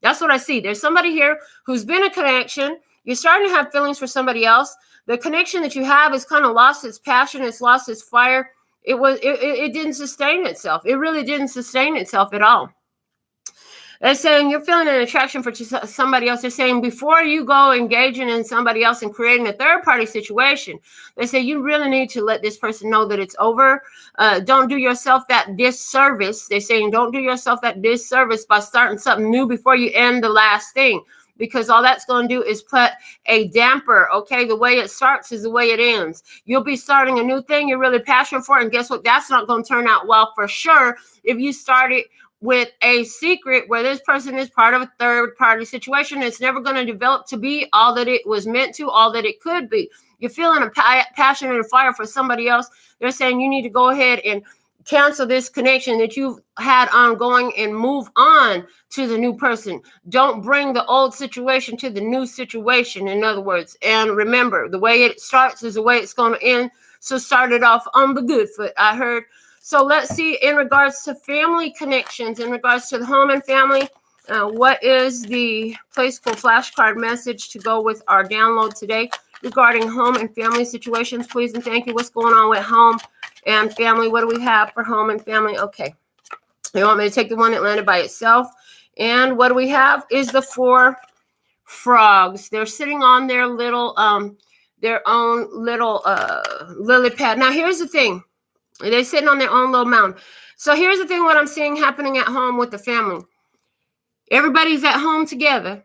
That's what I see. There's somebody here who's been a connection. You're starting to have feelings for somebody else. The connection that you have has kind of lost its passion. It's lost its fire. It didn't sustain itself. It really didn't sustain itself at all. They're saying you're feeling an attraction for somebody else. They're saying before you go engaging in somebody else and creating a third-party situation, they say you really need to let this person know that it's over. Don't do yourself that disservice. They're saying don't do yourself that disservice by starting something new before you end the last thing, because all that's going to do is put a damper, okay? The way it starts is the way it ends. You'll be starting a new thing you're really passionate for, and guess what? That's not going to turn out well for sure if you start it with a secret where this person is part of a third-party situation. It's never going to develop to be all that it was meant to, all that it could be. You're feeling a passion and a fire for somebody else. They're saying you need to go ahead and cancel this connection that you've had ongoing and move on to the new person. Don't bring the old situation to the new situation, in other words. And remember, the way it starts is the way it's going to end. So start it off on the good foot, I heard. So let's see, in regards to family connections, in regards to the home and family, what is the placeful flashcard message to go with our download today regarding home and family situations? Please and thank you. What's going on with home and family? What do we have for home and family? Okay. You want me to take the one that landed by itself? And what do we have is the 4 frogs. They're sitting on their little their own little lily pad. Now, here's the thing. They're sitting on their own little mound. So here's the thing, what I'm seeing happening at home with the family. Everybody's at home together,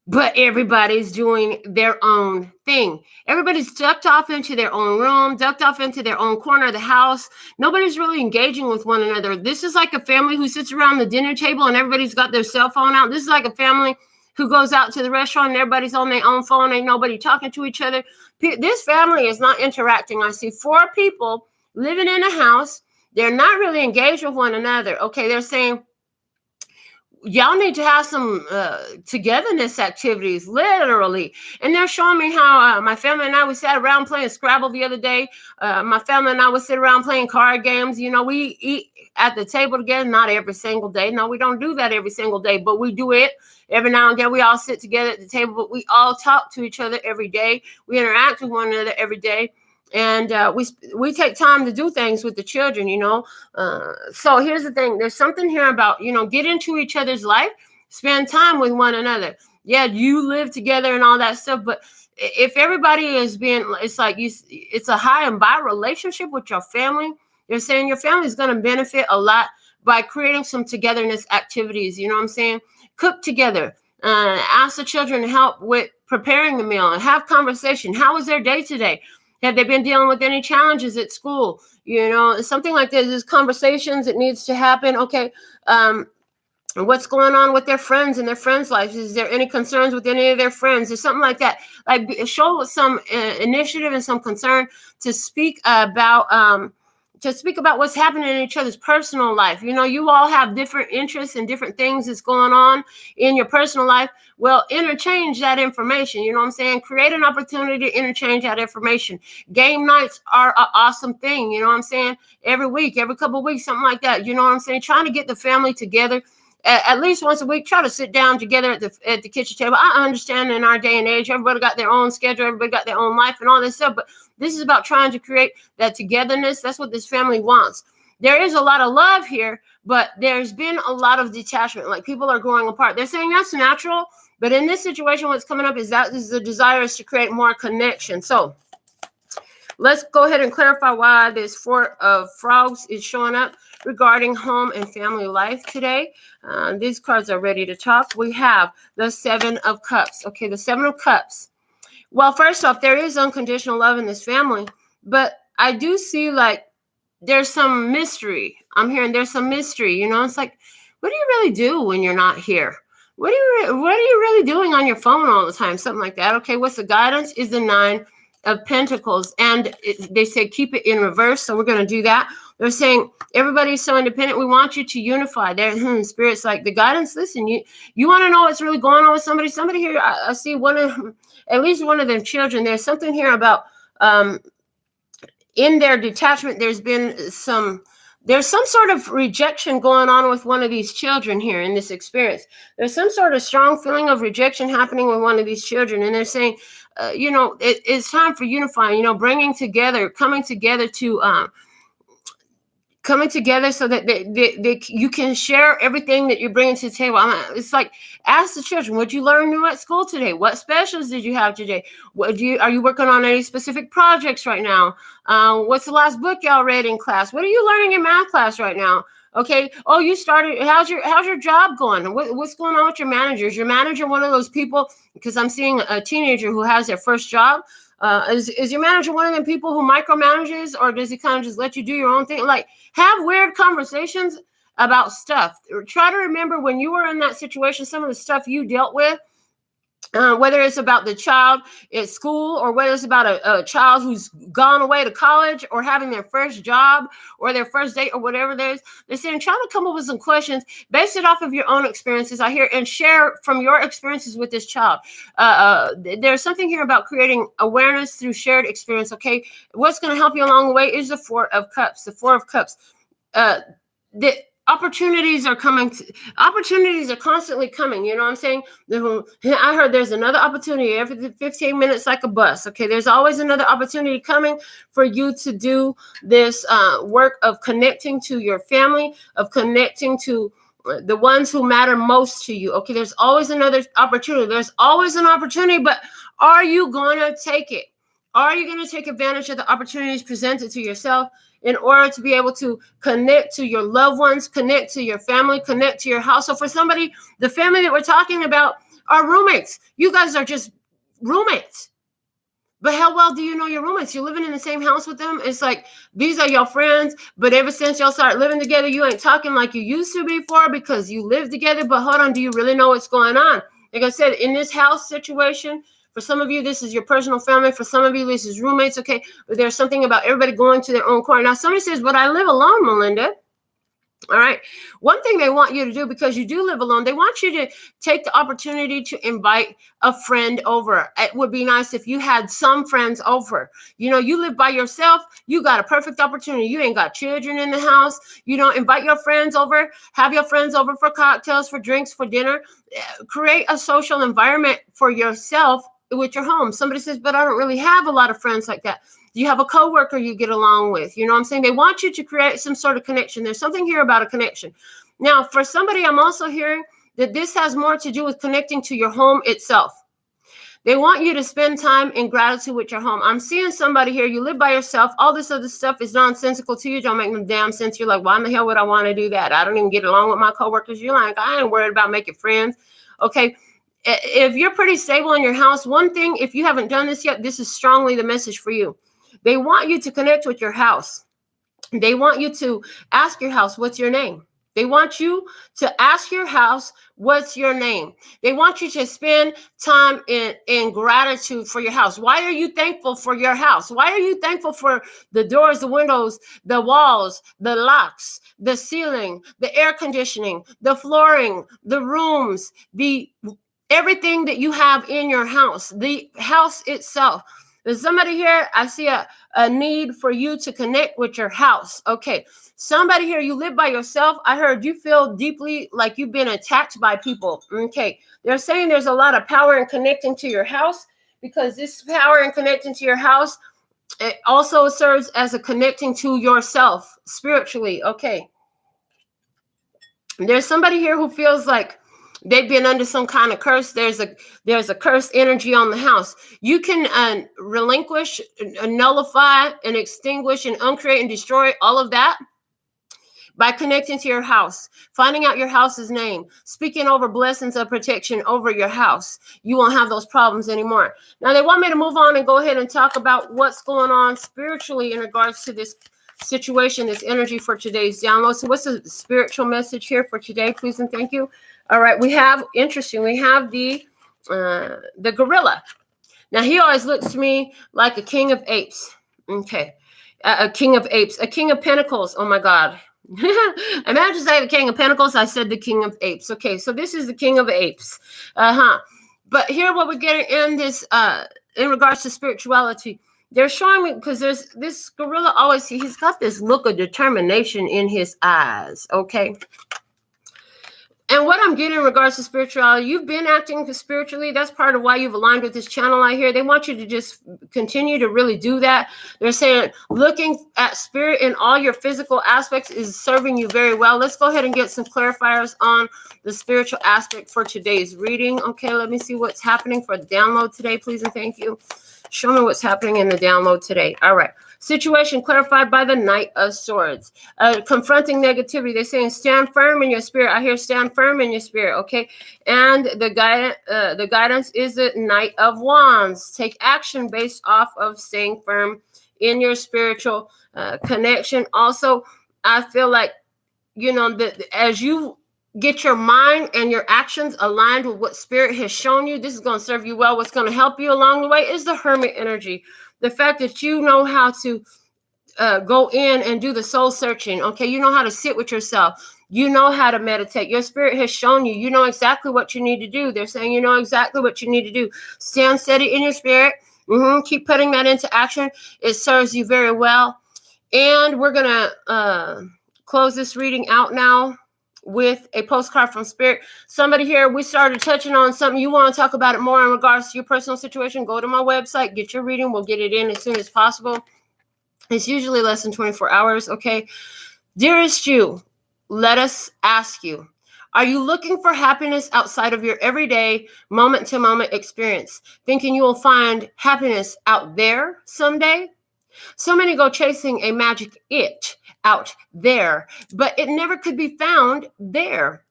but everybody's doing their own thing. Everybody's ducked off into their own room, ducked off into their own corner of the house. Nobody's really engaging with one another. This is like a family who sits around the dinner table and everybody's got their cell phone out. This is like a family who goes out to the restaurant and everybody's on their own phone. Ain't nobody talking to each other. This family is not interacting. I see 4 people living in a house. They're not really engaged with one another. Okay, they're saying, y'all need to have some togetherness activities, literally. And they're showing me how my family and I, we sat around playing Scrabble the other day. My family and I would sit around playing card games. You know, we eat at the table together, not every single day. No, we don't do that every single day, but we do it every now and then. We all sit together at the table, but we all talk to each other every day. We interact with one another every day. And we take time to do things with the children, you know. So here's the thing. There's something here about, you know, get into each other's life, spend time with one another. Yeah, you live together and all that stuff. But if everybody is being, it's like it's a high and by relationship with your family. You're saying your family is going to benefit a lot by creating some togetherness activities. You know what I'm saying? Cook together. Ask the children to help with preparing the meal and have conversation. How was their day today? Have they been dealing with any challenges at school? You know, something like this. There's conversations that needs to happen. Okay, what's going on with their friends and their friends' lives? Is there any concerns with any of their friends or something like that? Like show some initiative and some concern to speak about what's happening in each other's personal life. You know, you all have different interests and different things that's going on in your personal life. Well, interchange that information. You know what I'm saying? Create an opportunity to interchange that information. Game nights are an awesome thing. You know what I'm saying? Every week, every couple of weeks, something like that. You know what I'm saying? Trying to get the family together at least once a week. Try to sit down together at the kitchen table. I understand in our day and age, everybody got their own schedule. Everybody got their own life and all this stuff. But this is about trying to create that togetherness. That's what this family wants. There is a lot of love here, but there's been a lot of detachment. Like people are growing apart. They're saying that's natural. But in this situation, what's coming up is that is the desire is to create more connection. So let's go ahead and clarify why this 4 of frogs is showing up regarding home and family life today. These cards are ready to talk. We have the 7 of Cups. Okay, the 7 of Cups. Well, first off, there is unconditional love in this family, but I do see like there's some mystery. I'm hearing there's some mystery. You know, it's like, what do you really do when you're not here? What are you really doing on your phone all the time? Something like that. Okay, what's the guidance? Is the 9 of Pentacles, and they say keep it in reverse. So we're going to do that. They're saying everybody's so independent. We want you to unify. Their spirit's like the guidance. Listen, you want to know what's really going on with somebody. Somebody here, I see at least one of them children. There's something here about in their detachment. There's some sort of rejection going on with one of these children here in this experience. There's some sort of strong feeling of rejection happening with one of these children. And they're saying, you know, it's time for unifying, you know, coming together so that you can share everything that you're bringing to the table. It's like, ask the children, what you learn new at school today? What specials did you have today? Are you working on any specific projects right now? What's the last book y'all read in class? What are you learning in math class right now? Okay. Oh, you started. How's your job going? What's going on with your manager? Is your manager one of those people? Because I'm seeing a teenager who has their first job. Is your manager one of them people who micromanages, or does he kind of just let you do your own thing? Like, have weird conversations about stuff. Try to remember when you were in that situation, some of the stuff you dealt with, whether it's about the child at school or whether it's about a child who's gone away to college or having their first job or their first date or whatever they're saying, try to come up with some questions, base it off of your own experiences I hear, and share from your experiences with this child. There's something here about creating awareness through shared experience. Okay, what's going to help you along the way is the 4 of Cups. The 4 of Cups. The opportunities are coming. Opportunities are constantly coming. You know what I'm saying? I heard there's another opportunity every 15 minutes, like a bus. Okay, there's always another opportunity coming for you to do this work of connecting to your family, of connecting to the ones who matter most to you. Okay, there's always another opportunity. There's always an opportunity, but are you going to take it? Are you going to take advantage of the opportunities presented to yourself in order to be able to connect to your loved ones, connect to your family, connect to your house? So for somebody, the family that we're talking about are roommates. You guys are just roommates. But how well do you know your roommates? You're living in the same house with them. It's like, these are your friends, but ever since y'all started living together, you ain't talking like you used to before because you live together. But hold on, do you really know what's going on? Like I said, in this house situation, for some of you, this is your personal family. For some of you, this is roommates, okay? But there's something about everybody going to their own corner. Now, somebody says, but I live alone, Melinda. All right. One thing they want you to do, because you do live alone, they want you to take the opportunity to invite a friend over. It would be nice if you had some friends over. You know, you live by yourself. You got a perfect opportunity. You ain't got children in the house. You know, invite your friends over. Have your friends over for cocktails, for drinks, for dinner. Create a social environment for yourself with your home. Somebody says, but I don't really have a lot of friends like that. Do you have a coworker you get along with? You know what I'm saying? They want you to create some sort of connection. There's something here about a connection. Now, for somebody, I'm also hearing that this has more to do with connecting to your home itself. They want you to spend time in gratitude with your home. I'm seeing somebody here, you live by yourself. All this other stuff is nonsensical to you. Don't make no damn sense. You're like, why in the hell would I want to do that? I don't even get along with my coworkers. You're like, I ain't worried about making friends. Okay. If you're pretty stable in your house, one thing, if you haven't done this yet, this is strongly the message for you. They want you to connect with your house. They want you to ask your house, what's your name? They want you to ask your house, what's your name? They want you to spend time in gratitude for your house. Why are you thankful for your house? Why are you thankful for the doors, the windows, the walls, the locks, the ceiling, the air conditioning, the flooring, the rooms, everything that you have in your house, the house itself? There's somebody here, I see a need for you to connect with your house. Okay, somebody here, you live by yourself. I heard you feel deeply like you've been attacked by people. Okay, they're saying there's a lot of power in connecting to your house, because this power in connecting to your house, it also serves as a connecting to yourself spiritually. Okay, there's somebody here who feels like they've been under some kind of curse. There's a cursed energy on the house. You can relinquish, nullify, and extinguish, and uncreate and destroy all of that by connecting to your house, finding out your house's name, speaking over blessings of protection over your house. You won't have those problems anymore. Now, they want me to move on and go ahead and talk about what's going on spiritually in regards to this situation, this energy for today's download. So what's the spiritual message here for today, please and thank you? All right, we have the gorilla. Now, he always looks to me like a king of apes. Okay, a king of apes, a king of pentacles. Oh my God. Imagine saying the king of pentacles. I said the king of apes. Okay, so this is the king of apes. But here, what we're getting in this, in regards to spirituality, they're showing me, because there's this gorilla always, he's got this look of determination in his eyes. Okay. And what I'm getting in regards to spirituality, you've been acting spiritually. That's part of why you've aligned with this channel I hear. They want you to just continue to really do that. They're saying looking at spirit in all your physical aspects is serving you very well. Let's go ahead and get some clarifiers on the spiritual aspect for today's reading. Okay, let me see what's happening for the download today, please and thank you. Show me what's happening in the download today. All right. Situation clarified by the Knight of Swords. Confronting negativity. They're saying stand firm in your spirit. I hear stand firm in your spirit. Okay. And the guidance is the Knight of Wands. Take action based off of staying firm in your spiritual connection. Also, I feel like, you know, that as you get your mind and your actions aligned with what spirit has shown you, this is going to serve you well. What's going to help you along the way is the Hermit energy. The fact that you know how to go in and do the soul searching. Okay. You know how to sit with yourself. You know how to meditate. Your spirit has shown you. You know exactly what you need to do. They're saying you know exactly what you need to do. Stand steady in your spirit. Keep putting that into action. It serves you very well. And we're going to close this reading out now with a postcard from spirit. Somebody here, we started touching on something. You want to talk about it more in regards to your personal situation, go to my website, get your reading. We'll get it in as soon as possible. It's usually less than 24 hours. Okay. Dearest you, let us ask you, Are you looking for happiness outside of your everyday moment-to-moment experience, thinking you will find happiness out there someday? So many go chasing a magic it out there, but it never could be found there.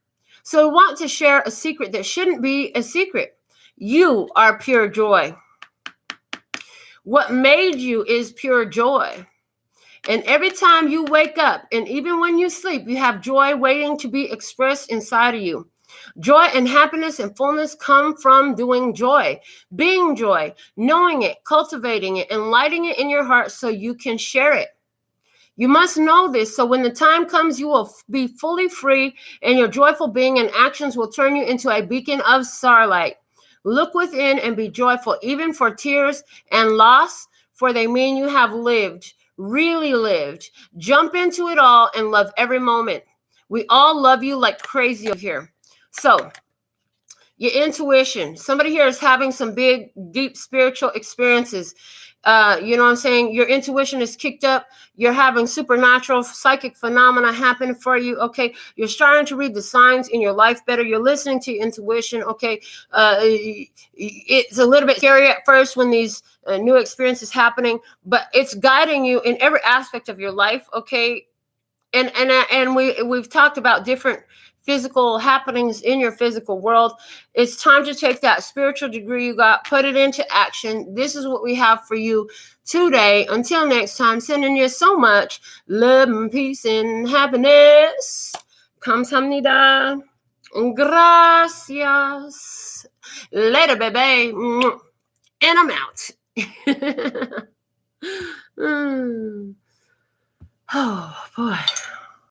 So I want to share a secret that shouldn't be a secret. You are pure joy. What made you is pure joy. And every time you wake up, and even when you sleep, you have joy waiting to be expressed inside of you. Joy and happiness and fullness come from doing joy, being joy, knowing it, cultivating it, and lighting it in your heart so you can share it. You must know this, so when the time comes, you will be fully free, and your joyful being and actions will turn you into a beacon of starlight. Look within and be joyful, even for tears and loss, for they mean you have lived, really lived. Jump into it all and love every moment. We all love you like crazy here. So, your intuition. Somebody here is having some big, deep spiritual experiences. You know what I'm saying? Your intuition is kicked up. You're having supernatural psychic phenomena happen for you. Okay. You're starting to read the signs in your life better. You're listening to your intuition. Okay. It's a little bit scary at first when these new experiences happening, but it's guiding you in every aspect of your life. Okay. And we've talked about different physical happenings in your physical world. It's time to take that spiritual degree you got, put it into action. This is what we have for you today. Until next time, sending you so much love and peace and happiness. Kamsahamnida. Gracias. Later, baby. And I'm out.